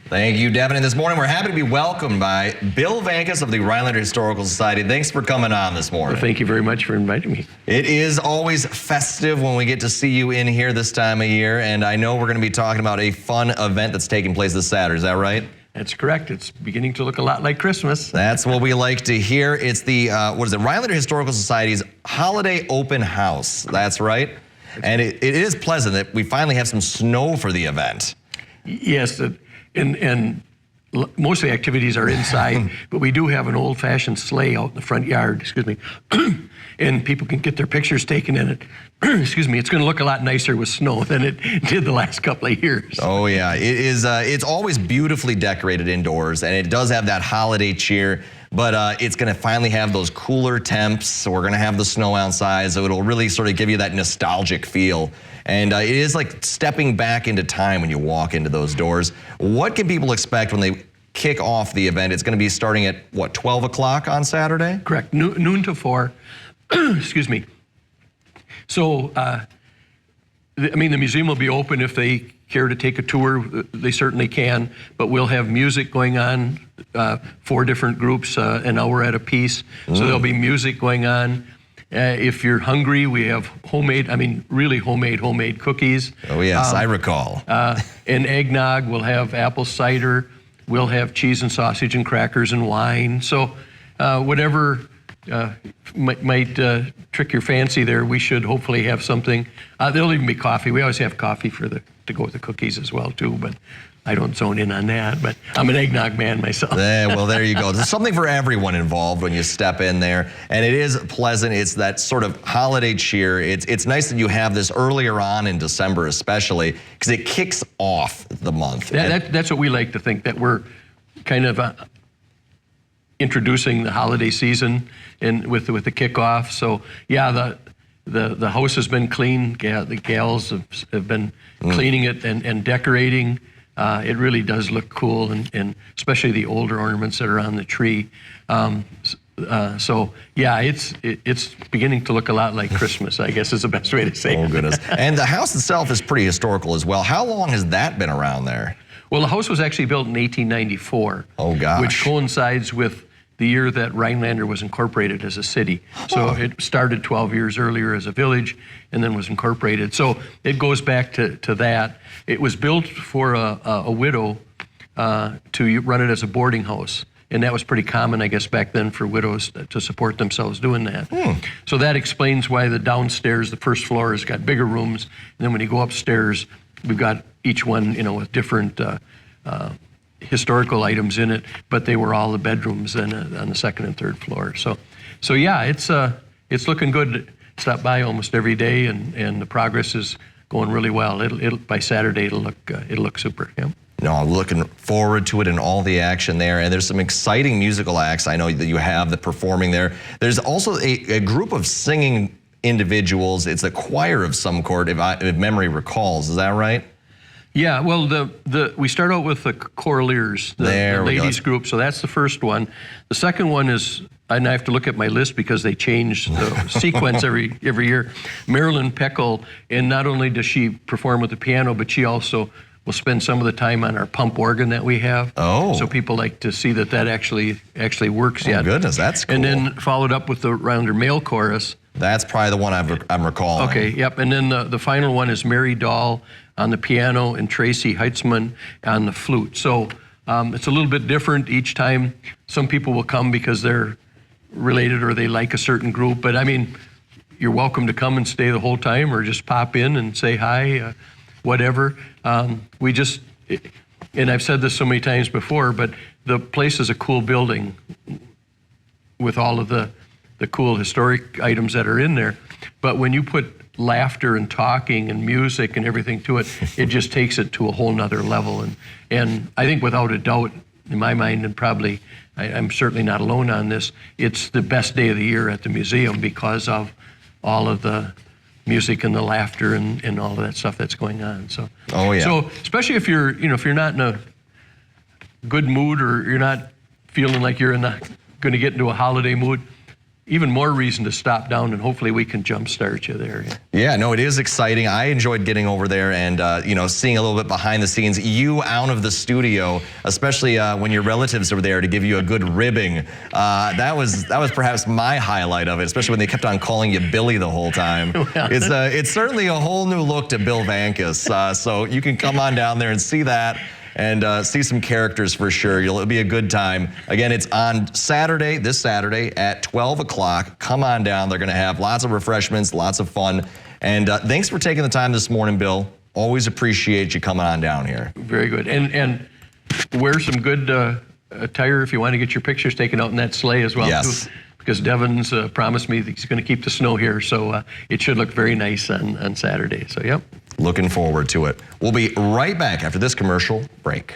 Thank you, Devin. And this morning, we're happy to be welcomed by Bill Vankus of the Rhinelander Historical Society. Thanks for coming on this morning. Well, thank you very much for inviting me. It is always festive when we get to see you in here this time of year, and I know we're going to be talking about a fun event that's taking place this Saturday. Is that right? That's correct. It's beginning to look a lot like Christmas. That's what we like to hear. It's the, Rhinelander Historical Society's Holiday Open House. That's right. And it is pleasant that we finally have some snow for the event. Yes, and most of the activities are inside, but we do have an old-fashioned sleigh out in the front yard, and people can get their pictures taken in it. It's going to look a lot nicer with snow than it did the last couple of years. Oh yeah, it is. It's always beautifully decorated indoors, and it does have that holiday cheer. But it's going to finally have those cooler temps. So we're going to have the snow outside, so it'll really sort of give you that nostalgic feel. And it is like stepping back into time when you walk into those doors. What can people expect when they kick off the event? It's going to be starting at, what, 12 o'clock on Saturday? Correct, noon to 4. Excuse me. So, the museum will be open if they care to take a tour. They certainly can, but we'll have music going on, 4 different groups, an hour at a piece. So there'll be music going on. If you're hungry, we have really homemade cookies. Oh yes, I recall. And eggnog, we'll have apple cider, we'll have cheese and sausage and crackers and wine. So whatever might trick your fancy there, we should hopefully have something. There'll even be coffee. We always have coffee to go with the cookies as well too, but I don't zone in on that, but I'm an eggnog man myself. Well, there you go. There's something for everyone involved when you step in there, and it is pleasant. It's that sort of holiday cheer. It's nice that you have this earlier on in December especially, because it kicks off the month. That's what we like to think, that we're kind of introducing the holiday season with the kickoff. So yeah, the house has been clean. The gals have been cleaning it and decorating. It really does look cool, and especially the older ornaments that are on the tree. So yeah, it's beginning to look a lot like Christmas, I guess is the best way to say it. Oh goodness. And the house itself is pretty historical as well. How long has that been around there? Well, the house was actually built in 1894. Oh gosh. Which coincides with the year that Rhinelander was incorporated as a city. So it started 12 years earlier as a village and then was incorporated. So it goes back to that. It was built for a widow to run it as a boarding house. And that was pretty common, I guess, back then for widows to support themselves doing that. So that explains why the downstairs, the first floor, has got bigger rooms. And then when you go upstairs, we've got each one, with different historical items in it, but they were all the bedrooms on the second and third floor. So yeah, it's looking good. Stop by almost every day, and the progress is going really well. By Saturday it'll look super. Yeah. No, I'm looking forward to it and all the action there. And there's some exciting musical acts I know that you have that performing there. There's also a group of singing individuals. It's a choir of some sort, if memory recalls. Is that right? Yeah, well, we start out with the choraliers, the ladies group, so that's the first one. The second one is, and I have to look at my list because they change the sequence every year, Marilyn Peckle, and not only does she perform with the piano, but she also will spend some of the time on our pump organ that we have. Oh. So people like to see that actually works yet. Oh goodness, that's cool. And then followed up with the Rhinelander male chorus. That's probably the one I'm recalling. Okay, yep, and then the final one is Mary Dahl on the piano and Tracy Heitzman on the flute. So it's a little bit different each time. Some people will come because they're related or they like a certain group, but you're welcome to come and stay the whole time or just pop in and say hi, whatever. And I've said this so many times before, but the place is a cool building with all of the cool historic items that are in there. But when you put laughter and talking and music and everything to it, it just takes it to a whole nother level. And I think without a doubt, in my mind, and probably I'm certainly not alone on this, it's the best day of the year at the museum because of all of the music and the laughter and all of that stuff that's going on. So, oh yeah. So especially if you're not in a good mood or you're not feeling like you're going to get into a holiday mood, even more reason to stop down, and hopefully we can jumpstart you there. Yeah, no, it is exciting. I enjoyed getting over there and seeing a little bit behind the scenes, you out of the studio, especially when your relatives were there to give you a good ribbing. That was perhaps my highlight of it, especially when they kept on calling you Billy the whole time. It's certainly a whole new look to Bill Vankus. So you can come on down there and see that. And see some characters for sure. It'll be a good time. Again, it's on Saturday, this Saturday at 12 o'clock. Come on down. They're going to have lots of refreshments, lots of fun. And thanks for taking the time this morning, Bill. Always appreciate you coming on down here. Very good. And wear some good attire if you want to get your pictures taken out in that sleigh as well. Yes. Too, because Devin's promised me that he's going to keep the snow here. So it should look very nice on Saturday. So, yep. Looking forward to it. We'll be right back after this commercial break.